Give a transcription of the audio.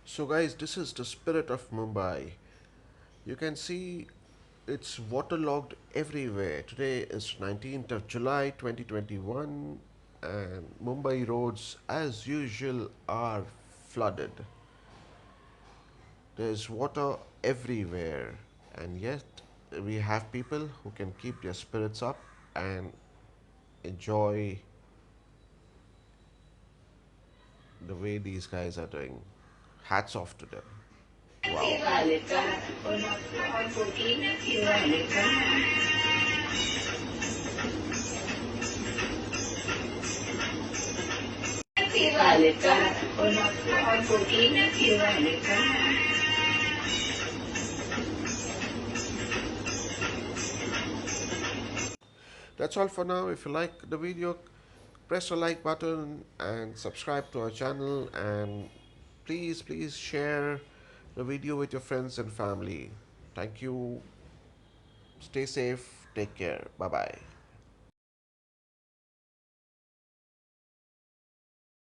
So, guys, this is the spirit of Mumbai. You can see it's waterlogged everywhere. Today is 19th of July 2021, and Mumbai roads, as usual, are flooded. There's water everywhere, and yet we have people who can keep their spirits up and enjoy the way these guys are doing. Hats off to them. Wow. That's all for now. If you like the video, press the like button and subscribe to our channel, and please share the video with your friends and family. Thank you. Stay safe. Take care. Bye bye.